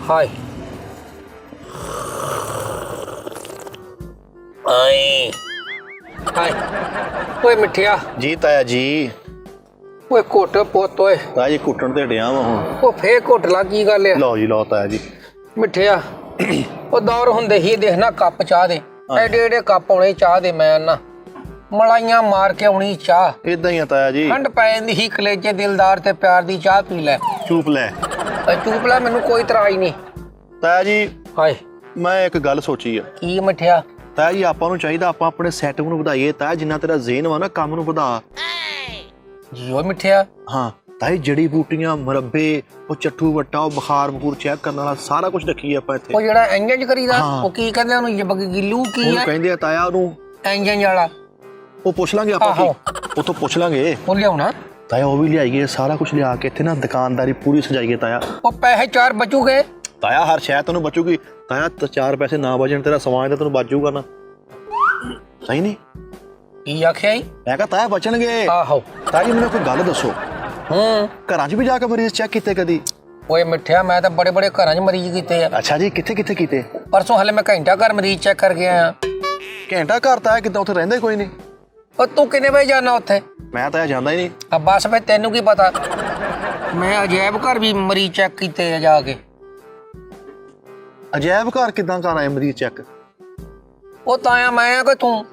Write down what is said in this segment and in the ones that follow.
हाय आई हाय ओए मिठिया जी ताया जी। ओए घुट पुत ओए ताया जी कुट्टण ते डिया वा हुण। ओ फेर घुट ला की गल है लो जी लो ताया जी। मिठिया ओ दौर हुंदे ही देखना कप चाह दे एडे एडे कप आने चाह दे मैं ना मलाइयां मार के आनी चाह इदां ही ताया जी। ठंड पै जांदी ही कलेजे दिलदार ते प्यार दी चाह पी लै चूप लै चूप लै मैनू कोई तराज नहीं। ताया जी हाय मैं एक गल सोची है की मिठिया ताया जी ਆਪਾਂ ਨੂੰ ਚਾਹੀਦਾ ਆਪਾਂ ਆਪਣੇ ਸੈਟਅਪ ਨੂੰ ਵਧਾਈਏ ਤਾਇਆ ਜਿੰਨਾ ਤੇਰਾ ਜ਼ੇਨ ਵਾ ਨਾ ਕੰਮ ਨੂੰ ਵਧਾ। ਜੀ ਓ ਮਿਠਿਆ ਹਾਂ ਤਾਇਆ ਜੜੀ ਬੂਟੀਆਂ ਮੁਰੱਬੇ ਉਹ ਚੱਠੂ ਵੱਟਾ ਉਹ ਬੁਖਾਰ ਬਖੂਰ ਚੈੱਕ ਕਰਨ ਵਾਲਾ ਸਾਰਾ ਕੁਝ ਰੱਖੀਏ ਆਪਾਂ ਇੱਥੇ। ਉਹ ਜਿਹੜਾ ਇੰਜਨ ਕਰੀਦਾ ਉਹ ਕੀ ਕਹਿੰਦੇ ਉਹਨੂੰ ਜਬਕ ਗਿੱਲੂ ਕੀ ਉਹ ਹੈ ਕਹਿੰਦੇ ਆ ਤਾਇਆ ਉਹਨੂੰ ਇੰਜਨ ਵਾਲਾ ਉਹ ਪੁੱਛ ਲਾਂਗੇ ਆਪਾਂ ਕੀ ਉਥੋਂ ਪੁੱਛ ਲਾਂਗੇ ਉਹ ਲਿਆਉਣਾ ਤਾਇਆ ਉਹ ਵੀ ਲਿਆਈਏ ਸਾਰਾ ਕੁਝ ਲਿਆ ਕੇ ਇੱਥੇ ਨਾ ਦੁਕਾਨਦਾਰੀ ਪੂਰੀ ਸਜਾਈਏ ਤਾਇਆ। ਉਹ ਪੈਸੇ ਚਾਰ ਬਚੂਗੇ ਤਾਇਆ ਹਰ ਸ਼ਾਇਦ ਤੈਨੂੰ ਬਚੂਗੀ ਤਾਇਆ ਚਾਰ ਪੈਸੇ ਨਾ ਬਚਣ ਤੇਰਾ ਸਮਾਨ ਤਾਂ ਤੈਨੂੰ ਬਚੂਗਾ ਨਾ ਸਹੀ ਨਹੀਂ ਕੀ ਆਖਿਆ ਈ ਮੈਂ ਕਿਹਾ ਤਾਇਆ ਬਚਣਗੇ। ਆਹੋ ਤਾਇਆ ਜੀ ਮੈਨੂੰ ਕੋਈ ਗੱਲ ਦੱਸੋ ਘਰਾਂ 'ਚ ਵੀ ਜਾ ਕੇ ਮਰੀਜ਼ ਚੈੱਕ ਕੀਤੇ ਕਦੀ? ਓਏ ਮਿੱਠਿਆ ਮੈਂ ਤਾਂ ਬੜੇ ਬੜੇ ਘਰਾਂ 'ਚ ਮਰੀਜ਼ ਕੀਤੇ ਆ। ਅੱਛਾ ਜੀ ਕਿੱਥੇ ਕਿੱਥੇ ਕੀਤੇ? ਪਰਸੋਂ ਹਲੇ ਮੈਂ ਘੰਟਾ ਘਰ ਮਰੀਜ਼ ਚੈੱਕ ਕਰ ਗਿਆ ਆ। ਘੰਟਾ ਘਰ ਤਾਇਆ ਕਿੱਦਾਂ ਉੱਥੇ ਰਹਿੰਦਾ ਕੋਈ ਨਹੀਂ? ਉਹ ਤੂੰ ਕਿੰਨੇ ਵਜੇ ਜਾਣਾ ਉੱਥੇ? ਮੈਂ ਤਾਇਆ ਜਾਂਦਾ ਹੀ ਨਹੀਂ। ਆ ਬਸ ਫੇ ਤੈਨੂੰ ਕੀ ਪਤਾ ਮੈਂ ਅਜੈਬ ਘਰ ਵੀ ਮਰੀਜ਼ ਚੈੱਕ ਕੀਤੇ ਆ ਜਾ ਕੇ। ਅਜੈਬ ਘਰ ਕਿੱਦਾਂ ਕਰ ਆਏ ਮਰੀਜ਼ ਚੈੱਕ? ਉਹ ਤਾਂ ਆ ਮੈਂ ਆ ਕਿ ਤੂੰ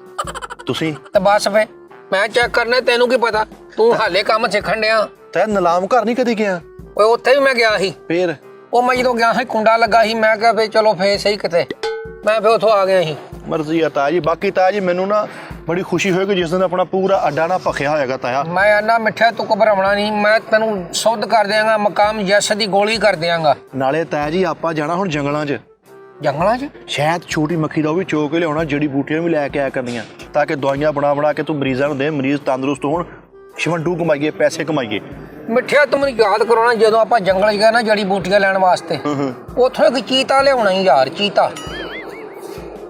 ਤੁਸੀਂ ਤੇ ਬਸ ਫੇ ਮੈਂ ਚੈੱਕ ਕਰਨਾ ਤੈਨੂੰ ਕੀ ਪਤਾ ਤੂੰ ਹਾਲੇ ਕੰਮ ਸਿੱਖਣ ਡਿਆ। ਤਾਇਆ ਨਲਾਮ ਘਰ ਨਹੀਂ ਕਦੀ ਗਿਆ? ਓਏ ਉੱਥੇ ਵੀ ਮੈਂ ਗਿਆ ਸੀ। ਫੇਰ ਉਹ ਮੈਂ ਜਦੋਂ ਗਿਆ ਸੀ ਕੁੰਡਾ ਲੱਗਾ ਸੀ ਮੈਂ ਕਿਹਾ ਫੇ ਚਲੋ ਫੇ ਸਹੀ ਕਿਤੇ ਮੈਂ ਫੇ ਉੱਥੋਂ ਆ ਗਿਆ ਸੀ। ਮਰਜ਼ੀ ਆ ਤਾਇਆ ਜੀ। ਬਾਕੀ ਤਾਇਆ ਜੀ ਮੈਨੂੰ ਨਾ ਬੜੀ ਖੁਸ਼ੀ ਹੋਏਗੀ ਜਿਸ ਦਿਨ ਆਪਣਾ ਪੂਰਾ ਅੱਡਾ ਨਾ ਭਖਿਆ ਹੋਏਗਾ ਤਾਇਆ। ਮੈਂ ਆਨਾ ਮਿੱਠਾ ਤੂੰ ਘਬਰਾਉਣਾ ਨਹੀਂ ਮੈਂ ਤੈਨੂੰ ਸੁੱਧ ਕਰ ਦਿਆਂਗਾ ਮਕਾਮ ਜੈਸ ਦੀ ਗੋਲੀ ਕਰ ਦਿਆਂਗਾ। ਨਾਲੇ ਤਾਇਆ ਜੀ ਆਪਾਂ ਜਾਣਾ ਹੁਣ ਜੰਗਲਾਂ 'ਚ। ਜੰਗਲਾਂ 'ਚ ਸ਼ਾਇਦ ਛੋਟੀ ਮੱਖੀ ਦਾ ਉਹ ਵੀ ਚੋ ਕੇ ਲਿਆਉਣਾ ਜੜੀ ਬੂਟੀਆਂ ਵੀ ਲੈ ਕੇ ਆਇਆ ਕਰਨੀਆਂ ਤਾਂ ਕਿ ਦਵਾਈਆਂ ਬਣਾ ਕੇ ਤੂੰ ਮਰੀਜ਼ਾਂ ਨੂੰ ਦੇ ਮਰੀਜ਼ ਤੰਦਰੁਸਤ ਹੋਣ ਸ਼ਿਵੰਡੂ ਕਮਾਈਏ ਪੈਸੇ ਕਮਾਈਏ। ਮਿੱਠਿਆ ਤੂੰ ਮੈਨੂੰ ਯਾਦ ਕਰਾਉਣਾ ਜਦੋਂ ਆਪਾਂ ਜੰਗਲ 'ਚ ਗਏ ਨਾ ਜੜੀ ਬੂਟੀਆਂ ਲੈਣ ਵਾਸਤੇ ਉੱਥੋਂ ਇੱਕ ਚੀਤਾ ਲਿਆਉਣਾ ਹੀ ਯਾਰ ਚੀਤਾ।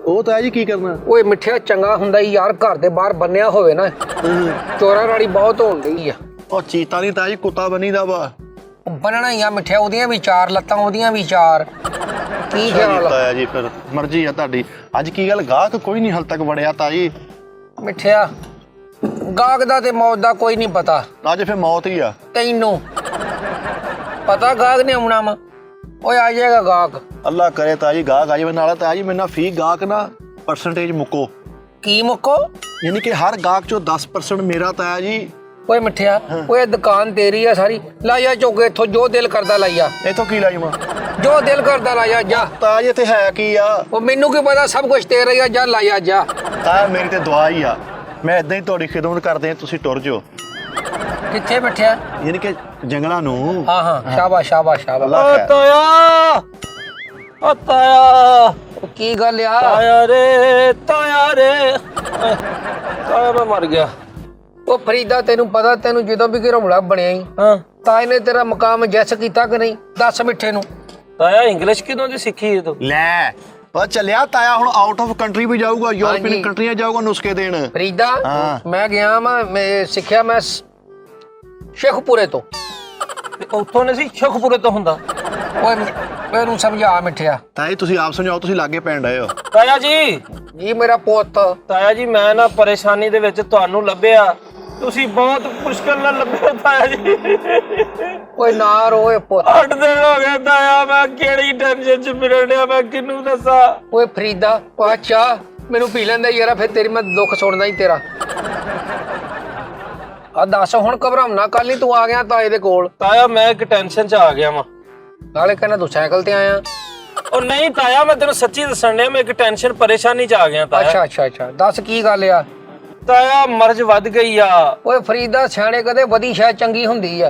ਉਹ ਤਾਇਆ ਜੀ ਕੀ ਕਰਨਾ? ਓਏ ਮਿੱਠਿਆ ਚੰਗਾ ਹੁੰਦਾ ਹੀ ਯਾਰ ਘਰ ਦੇ ਬਾਹਰ ਬੰਨਿਆ ਹੋਵੇ ਨਾ ਚੋਰਾਂ ਰਾੜੀ ਬਹੁਤ ਹੋਣ ਡਈ ਆ। ਉਹ ਚੀਤਾ ਨਹੀਂ ਤਾਇਆ ਜੀ ਕੁੱਤਾ ਬਣੀਦਾ ਵਾ। ਬੰਨਣਾ ਹੀ ਆ ਮਿੱਠਿਆ ਉਹਦੀਆਂ ਵੀ ਚਾਰ ਲੱਤਾਂ ਉਹਦੀਆਂ ਵੀ ਚਾਰ ਕੀ ਖਿਆਲ ਤਾਇਆ ਜੀ ਫਿਰ ਮਰਜ਼ੀ ਆ ਤੁਹਾਡੀ। ਅੱਜ ਕੀ ਗੱਲ ਗਾਹਕ ਕੋਈ ਨਹੀਂ ਹਾਲ ਤੱਕ ਵੜਿਆ ਤਾਇਆ ਜੀ? ਮਿੱਠਿਆ ਗਾਹਕ ਦਾ ਤੇ ਮੌਤ ਦਾ ਕੋਈ ਨਹੀਂ ਪਤਾ। ਅੱਜ ਫਿਰ ਮੌਤ ਹੀ ਆ। ਤੈਨੂੰ ਪਤਾ ਗਾਹਕ ਨੇ ਆਉਣਾ ਵਾ ਓਏ ਆ ਜਾਏਗਾ ਗਾਹਕ। ਅੱਲਾ ਕਰੇ ਤਾਇਆ ਜੀ ਗਾਹਕ ਆ ਜਾਵੇ। ਨਾਲ ਤਾਇਆ ਜੀ ਮੇਰੇ ਨਾਲ ਫੀ ਗਾਹਕ ਨਾ ਪਰਸੈਂਟੇਜ ਮੁੱਕੋ। ਕੀ ਮੁੱਕੋ? ਯਾਨੀ ਕਿ ਹਰ ਗਾਹਕ ਚੋਂ 10% ਮੇਰਾ ਤਾਇਆ ਜੀ। ਓਏ ਮਿੱਠਿਆ ਓਏ ਦੁਕਾਨ ਤੇਰੀ ਆ ਸਾਰੀ ਲਾਇਆ ਚੋਕੇ ਇੱਥੋਂ ਜੋ ਦਿਲ ਕਰਦਾ ਲਾਇਆ ਇੱਥੋਂ ਕੀ ਲਾਜਮਾ ਜੋ ਦਿਲ ਕਰਦਾ ਲਾਇਆ ਜਾ। ਤਾਇਆ ਜੀ ਇੱਥੇ ਹੈ ਕੀ ਆ? ਉਹ ਮੈਨੂੰ ਕੀ ਪਤਾ ਸਭ ਕੁਝ ਤੇਰਾ ਹੀ ਆ ਜਾ ਲਾਇਆ ਜਾ। ਤਾਇਆ ਮੇਰੀ ਤੇ ਦੁਆ ਹੀ ਆ ਮੈਂ ਇਦਾਂ ਹੀ ਤੁਹਾਡੀ ਖਿਦਮਤ ਕਰਦੇ ਆ ਤੁਸੀਂ ਟੁਰ ਜਾਓ। ਕਿੱਥੇ ਬੈਠਿਆ? ਯਾਨੀ ਕਿ ਜੰਗਲਾਂ ਨੂੰ। ਹਾਂ ਹਾਂ ਸ਼ਾਬਾਸ਼ ਸ਼ਾਬਾਸ਼ ਸ਼ਾਬਾਸ਼। ਅੱਲਾ ਤਾਇਆ ਓ ਤਾਇਆ ਕੀ ਗੱਲ ਆ? ਤਾਇਆ ਰੇ ਤਾਇਆ ਮੈਂ ਮਰ ਗਿਆ। ਉਹ ਫਰੀਦਾ ਤੈਨੂੰ ਪਤਾ ਤੈਨੂੰ ਜਦੋਂ ਵੀ ਘਰੌਲਾ ਬਣਿਆ ਹੀ ਤਾਂ ਇਹਨੇ ਤੇਰਾ ਮਕਾਮ ਜੈਸ ਕੀਤਾ ਕਿ ਨਹੀਂ ਦੱਸ ਮਿੱਠੇ ਨੂੰ। ਤਾਇਆ ਇੰਗਲਿਸ਼ ਕਿਦੋਂ ਦੀ ਸਿੱਖੀ ਤੂੰ? ਲੈ ਪਤਾ ਚੱਲਿਆ ਤਾਇਆ ਹੁਣ ਆਊਟ ਆਫ ਕੰਟਰੀ ਵੀ ਜਾਊਗਾ ਯੂਰਪੀਅਨ ਕੰਟਰੀਆਂ ਜਾਊਗਾ ਨੁਸਖੇ ਦੇਣ। ਫਰੀਦਾ ਮੈਂ ਗਿਆ ਮੈਂ ਸਿੱਖਿਆ ਮੈਂ ਸ਼ੇਖਪੁਰੇ ਤੋਂ। ਉੱਥੋਂ ਨਹੀਂ ਸੀ ਸ਼ੇਖਪੁਰੇ ਤੋਂ ਹੁੰਦਾ। ਓਏ ਮੈਨੂੰ ਸਮਝਾ ਮਿੱਠਿਆ। ਤਾਇਆ ਜੀ ਤੁਸੀਂ ਆਪ ਸਮਝਾਓ ਤੁਸੀਂ ਲਾਗੇ ਪੈਣ ਡਏ ਹੋ। ਤਾਇਆ ਜੀ ਜੀ ਮੇਰਾ ਪੁੱਤ। ਤਾਇਆ ਜੀ ਮੈਂ ਨਾ ਪਰੇਸ਼ਾਨੀ ਦੇ ਵਿੱਚ ਤੁਹਾਨੂੰ ਲੱਭਿਆ ਤੁਸੀਂ ਬਹੁਤ ਮੁਸ਼ਕਲ ਨਾਲ ਲੱਭੇ ਤਾਇਆ ਜੀ। ਓਏ ਨਾ ਰੋਏ ਪੁੱਤ। 8 ਦਿਨ ਹੋ ਗਏ ਤਾਇਆ ਮੈਂ ਕਿਹੜੀ ਟੈਨਸ਼ਨ ਚ ਫਿਰਨ ਡਿਆ ਮੈਂ ਕਿਹਨੂੰ ਦੱਸਾਂ। ਓਏ ਫਰੀਦਾ ਪਾ ਚਾਹ ਮੈਨੂੰ ਪੀ ਲੈਂਦਾ ਯਾਰਾ ਫਿਰ ਤੇਰੀ ਮੈਂ ਦੁੱਖ ਸੁਣਦਾ ਹੀ ਤੇਰਾ। ਆ ਦੱਸ ਹੁਣ ਘਬਰਾਉਣਾ ਕੱਲ ਹੀ ਤੂੰ ਆ ਗਿਆ ਤਾਏ ਦੇ ਕੋਲ। ਤਾਇਆ ਮੈਂ ਇੱਕ ਟੈਨਸ਼ਨ ਚ ਆ ਗਿਆ ਵਾਂ। ਨਾਲੇ ਕਹਿੰਦਾ ਤੂੰ ਸਾਈਕਲ ਤੇ ਆਇਆ। ਉਹ ਨਹੀਂ ਤਾਇਆ ਮੈਂ ਤੈਨੂੰ ਸੱਚੀ ਦੱਸਣ ਡਿਆ ਮੈਂ ਇੱਕ ਟੈਨਸ਼ਨ ਪਰੇਸ਼ਾਨੀ ਚ ਆ ਗਿਆ ਤਾਇਆ। ਅੱਛਾ ਦੱਸ ਕੀ ਗੱਲ ਆ? ਤਾਇਆ ਮਰਜ਼ ਵੱਧ ਗਈ ਆ। ਓਏ ਫਰੀਦਾ ਸਿਆਣੇ ਕਦੇ ਵਧੀ ਸ਼ਾਇਦ ਚੰਗੀ ਹੁੰਦੀ ਆ।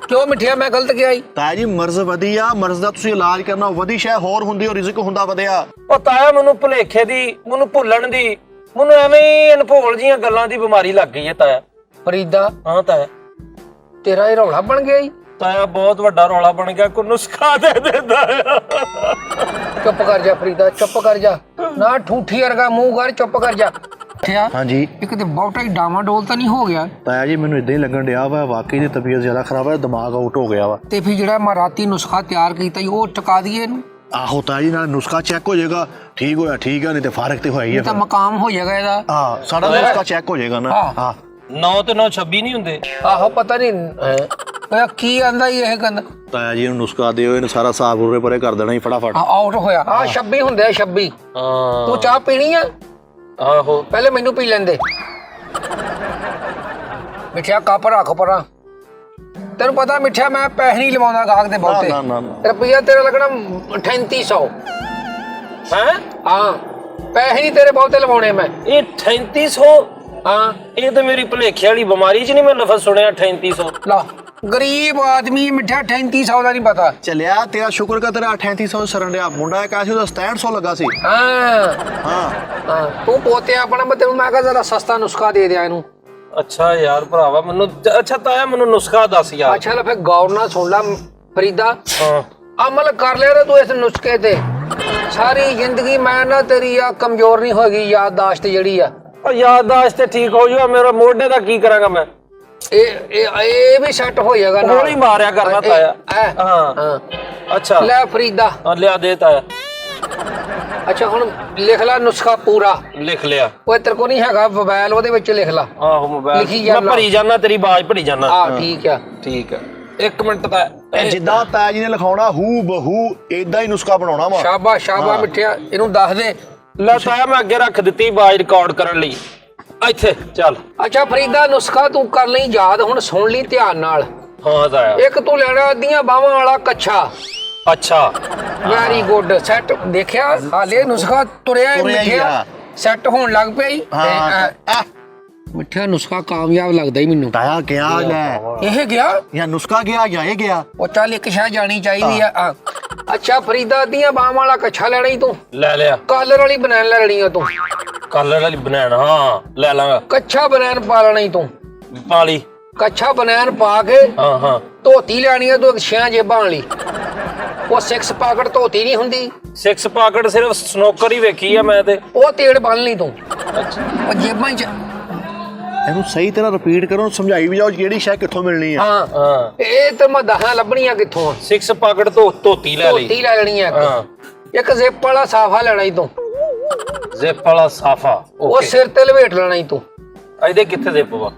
ਕਿਉਂ ਮਿੱਠਿਆ ਮੈਂ ਗਲਤ ਕਿਹਾ ਈ? ਤਾਇਆ ਜੀ ਮਰਜ਼ ਵਧੀ ਆ ਮਰਜ਼ ਦਾ ਤੁਸੀਂ ਇਲਾਜ ਕਰਨਾ ਵਧੀ ਸ਼ਾਇਦ ਹੋਰ ਹੁੰਦੀ ਉਹ ਰਿਜ਼ਕ ਹੁੰਦਾ ਵਧਿਆ। ਉਹ ਤਾਇਆ ਮੈਨੂੰ ਭੁਲੇਖੇ ਦੀ ਮੈਨੂੰ ਭੁੱਲਣ ਦੀ ਮੈਨੂੰ ਐਵੇਂ ਹੀ ਅਨਭੋਲ ਜੀਆਂ ਗੱਲਾਂ ਦੀ ਬਿਮਾਰੀ ਲੱਗ ਗਈ ਹੈ ਤਾਇਆ। ਫਰੀਦਾ ਹਾਂ ਤਾਇਆ ਤੇਰਾ ਇਹ ਰੌਲਾ ਬਣ ਗਿਆ ਈ। ਤਾਇਆ ਬਹੁਤ ਵੱਡਾ ਰੌਲਾ ਬਣ ਗਿਆ ਕੋਈ ਨੁਸਖਾ ਦੇ ਦਿੰਦਾ। ਚੁੱਪ ਕਰ ਜਾ ਫਰੀਦਾ ਚੁੱਪ ਕਰ ਜਾ ਨਾ ਠੂਠੀ ਵਰਗਾ ਮੂੰਹ ਕਰ ਚੁੱਪ ਕਰ ਜਾ। ਮਿੱਠਿਆ ਹਾਂਜੀ ਇੱਕ ਤੇ ਬਹੁਤਾ ਹੀ ਡਾਮਾਡੋਲ ਤਾਂ ਨਹੀਂ ਹੋ ਗਿਆ? ਤਾਇਆ ਜੀ ਮੈਨੂੰ ਇਦਾਂ ਹੀ ਲੱਗਣ ਡਿਆ ਵਾ ਵਾਕਈ ਦੀ ਤਬੀਅਤ ਜ਼ਿਆਦਾ ਖਰਾਬ ਹੈ, ਦਿਮਾਗ ਆਊਟ ਹੋ ਗਿਆ ਵਾ। ਤੇ ਫਿਰ ਜਿਹੜਾ ਮੈਂ ਰਾਤੀ ਨੁਸਖਾ ਤਿਆਰ ਕੀਤਾ ਸੀ ਉਹ ਟਿਕਾ ਦਈਏ ਇਹਨੂੰ? ਆਹੋ ਤਾਇਆ ਜੀ ਨਾਲ ਨੁਸਖਾ ਚੈੱਕ ਹੋ ਜਾਏਗਾ, ਠੀਕ ਹੋਇਆ ਠੀਕ ਆ, ਨਹੀਂ ਤੇ ਫਰਕ ਤੇ ਹੋਇਆ ਹੀ ਇਹ ਆ ਤਾਂ ਫਿਰ। ਮਕਾਮ ਹੋ ਜਾਏਗਾ ਇਹਦਾ। ਹਾਂ ਸਾਡਾ ਨੁਸਖਾ ਚੈੱਕ ਹੋ ਜਾਏਗਾ ਨਾ। ਹਾਂ 9 ਤੇ 9 26 ਨਹੀਂ ਹੁੰਦੇ। ਆਹੋ ਪਤਾ ਨਹੀਂ ਕੀ ਆਂਦਾ ਇਹ ਕਹਿੰਦਾ ਤਾਇਆ ਜੀ ਨੂੰ ਨੁਸਖਾ ਦਿਓ, ਇਹਨੇ ਸਾਰਾ ਸਾਫ ਉਰੇ ਪਰੇ ਕਰ ਦੇਣਾ ਹੀ ਫਟਾਫਟ। ਆਊਟ ਹੋਇਆ। 26 ਹੁੰਦੇ ਆ 26। ਹਾਂ ਤੂੰ ਚਾਹ ਪੀਣੀ ਆ? ਆਹੋ ਪਹਿਲੇ ਮੈਨੂੰ ਪੀ ਲੈਂਦੇ। ਮਿੱਠਿਆ ਕੱਪ ਰੱਖ ਪਰਾਂ। ਤੈਨੂੰ ਪਤਾ ਮਿੱਠਿਆ ਮੈਂ ਪੈਸੇ ਨਹੀਂ ਲਵਾਉਂਦਾ ਗਾਹਕ ਦੇ ਬਹੁਤੇ। ਨਾ ਨਾ ਨਾ ਰੁਪਈਆ ਤੇਰਾ ਲੱਗਣਾ 3800। ਹੈ ਹਾਂ ਪੈਸੇ ਨਹੀਂ ਤੇਰੇ ਬਹੁਤੇ ਲਵਾਉਣੇ ਮੈਂ। ਇਹ 3800? ਹਾਂ ਇਹ ਤਾਂ ਮੇਰੀ ਭੁਲੇਖੇ ਵਾਲੀ ਬਿਮਾਰੀ 'ਚ ਨਹੀਂ ਮੈਂ ਲਫ਼ਜ਼ ਸੁਣਿਆ 3800। ਲਾ ਗਰੀਬ ਆਦਮੀ ਮਿੱਠਾ 3800 ਦਾ ਨਹੀਂ ਪਤਾ। ਚੱਲਿਆ ਤੇਰਾ ਸ਼ੁਕਰ ਕਰ ਤੇਰਾ 3800 ਸਰਨ ਡਿਆ। ਮੁੰਡਾ ਇੱਕ ਆਇਆ ਸੀ ਉਹਦਾ 6700 ਲੱਗਾ ਸੀ। ਹਾਂ ਹਾਂ ਹਾਂ ਤੂੰ ਪੋਤੇ ਆਪਣਾ ਮੈਂ ਤੈਨੂੰ ਮੈਂ ਕਿਹਾ ਜ਼ਰਾ ਸਸਤਾ ਨੁਸਖਾ ਦੇ ਦਿਆਂ ਇਹਨੂੰ। ਅੱਛਾ ਯਾਰ ਭਰਾਵਾ ਮੈਨੂੰ ਅੱਛਾ ਤਾਇਆ ਮੈਨੂੰ ਨੁਸਖਾ ਦੱਸ ਯਾਰ। ਅੱਛਾ ਲੈ ਫਿਰ ਗੌਰ ਨਾਲ ਸੁਣ ਲੈ ਫਰੀਦਾ। ਹਾਂ ਅਮਲ ਕਰ ਲਿਆ ਤੂੰ ਇਸ ਨੁਸਖੇ ਤੇ, ਸਾਰੀ ਜ਼ਿੰਦਗੀ ਮੈਂ ਨਾ ਤੇਰੀ ਆ ਕਮਜ਼ੋਰ ਨਹੀਂ ਹੋਏਗੀ ਯਾਦਦਾਸ਼ਤ ਜਿਹੜੀ ਆ। ਉਹ ਯਾਦਦਾਸ਼ਤ ਤੇ ਠੀਕ ਹੋ ਜੂਗਾ, ਮੇਰਾ ਮੋਢੇ ਦਾ ਕੀ ਕਰਾਂਗਾ ਮੈਂ? ਇਹ ਵੀ ਸੈੱਟ ਹੋ ਜਾਏਗਾ ਨਾਲ। ਗੋਲੀ ਮਾਰਿਆ ਕਰਨਾ ਤਾਇਆ। ਹਾਂ ਹਾਂ ਅੱਛਾ ਲੈ ਫਰੀਦਾ ਲਿਆ ਦੇ ਤਾਇਆ। ਅੱਛਾ ਹੁਣ ਲਿਖ ਲੈ ਨੁਸਖਾ ਪੂਰਾ। ਲਿਖ ਲਿਆ। ਓਏ ਤੇਰੇ ਕੋ ਨਹੀਂ ਹੈਗਾ ਮੋਬਾਈਲ, ਉਹਦੇ ਵਿੱਚ ਲਿਖ ਲੈ। ਆਹੋ ਮੋਬਾਈਲ ਲਿਖੀ ਮੈਂ ਜਾਨਾ। ਭਰੀ ਜਾਨਾ, ਤੇਰੀ ਆਵਾਜ਼ ਭਰੀ ਜਾਨਾ। ਆ ਠੀਕ ਆ। ਠੀਕ ਆ 1 ਮਿੰਟ ਦਾ ਇਹ ਜਿੱਦਾਂ ਤਾਇਆ ਜੀ ਨੇ ਲਿਖਾਉਣਾ ਹੂ ਬਹੂ ਇਦਾਂ ਹੀ ਨੁਸਖਾ ਬਣਾਉਣਾ ਵਾ। ਸ਼ਾਬਾਸ਼ ਸ਼ਾਬਾਸ਼ ਮਿੱਠਿਆ ਇਹਨੂੰ ਦੱਸ ਦੇ। ਲੈ ਤਾਇਆ ਮੈਂ ਅੱਗੇ ਰੱਖ ਦਿੱਤੀ ਆਵਾਜ਼ ਰਿਕਾਰਡ ਕਰਨ ਲਈ। ਇੱਥੇ ਚੱਲ। ਅੱਛਾ ਫਰੀਦਾ ਨੁਸਖਾ ਤੂੰ ਕਰ ਲਈ ਯਾਦ, ਹੁਣ ਸੁਣ ਲਈ ਧਿਆਨ ਨਾਲ। ਹਾਂ ਤਾਇਆ। ਇੱਕ ਤੂੰ ਲੈਣਾ ਅੱਧੀਆਂ ਬਾਹਾਂ ਵਾਲਾ ਕੱਛਾ। ਅੱਛਾ ਵੈਰੀ ਗੁੱਡ ਸੈੱਟ। ਦੇਖਿਆ ਹਾਲੇ ਨੁਸਖਾ ਤੁਰਿਆ ਹੀ ਤੁਰਿਆ ਹੀ ਮਿੱਠਿਆ ਆ। ਸੈੱਟ ਹੋਣ ਲੱਗ ਪਿਆ ਹੀ। ਹਾਂ ਮਿੱਠਿਆ ਨੁਸਖਾ ਕਾਮਯਾਬ ਲੱਗਦਾ ਹੀ ਮੈਨੂੰ। ਤਾਇਆ ਗਿਆ ਲੈ ਇਹ ਗਿਆ ਜਾਂ ਨੁਸਖਾ ਗਿਆ ਜਾਂ ਇਹ ਗਿਆ। ਉਹ ਚੱਲ ਇੱਕ ਸ਼ਾਹ ਜਾਣੀ ਚਾਹੀਦੀ ਆ। ਅੱਛਾ ਫਰੀਦਾ ਅੱਧੀਆਂ ਬਾਹਾਂ ਵਾਲਾ ਕੱਛਾ ਲੈਣਾ ਹੀ ਤੂੰ। ਲੈ ਲਿਆ। ਕਾਲਰ ਵਾਲੀ ਬਨੈਣ ਲੈਣੀ ਆ ਤੂੰ। ਕਲਰ ਵਾਲੀ ਬਨੈਣ ਹਾਂ ਲੈ ਲਾਂਗਾ। ਕੱਛਾ ਬਨੈਣ ਪਾ ਲੈਣਾ ਹੀ ਤੂੰ। ਪਾਲੀ। ਕੱਛਾ ਬਨੈਣ ਪਾ ਕੇ ਹਾਂ ਹਾਂ ਧੋਤੀ ਲੈਣੀ ਆ ਤੂੰ 6 ਜੇਬਾਂ ਵਾਲੀ। ਉਹ 6 ਪਾਕਟ ਧੋਤੀ ਨਹੀਂ ਹੁੰਦੀ। 6 ਪਾਕਟ ਸਿਰਫ ਸਨੋਕਰ ਹੀ ਵੇਖੀ ਆ ਮੈਂ ਤੇ। ਉਹ ਤੇੜ ਬੰਨ ਲਈ ਤੂੰ। ਅੱਛਾ ਉਹ ਜੇਬਾਂ ਚ ਇਹਨੂੰ ਸਹੀ ਤਰ੍ਹਾਂ ਰਿਪੀਟ ਕਰੋ, ਸਮਝਾਈ ਵੀ ਜਾਓ ਕਿਹੜੀ ਸ਼ੈ ਕਿੱਥੋਂ ਮਿਲਣੀ ਆ। ਹਾਂ ਹਾਂ ਇਹ ਤੇ ਮੈਂ ਦਹਾਂ ਲੱਭਣੀਆਂ ਕਿੱਥੋਂ ਆ। 6 ਪਾਕਟ ਧੋਤੀ ਲੈ ਲਈ। ਧੋਤੀ ਲੈ ਲੈਣੀ ਆ ਹਾਂ ਇੱਕ ਜ਼ਿਪ ਵਾਲਾ ਸਾਫਾ ਲੈਣਾ ਈ ਤੂੰ। ਜ਼ਿਪ ਵਾਲਾ ਸਾਫਾ। ਉਹ ਸਿਰ ਤੇ ਲਵੇਟ ਲੈਣਾ ਈ ਤੂੰ। ਇਹਦੇ ਕਿੱਥੇ ਜ਼ਿਪ ਵਾ?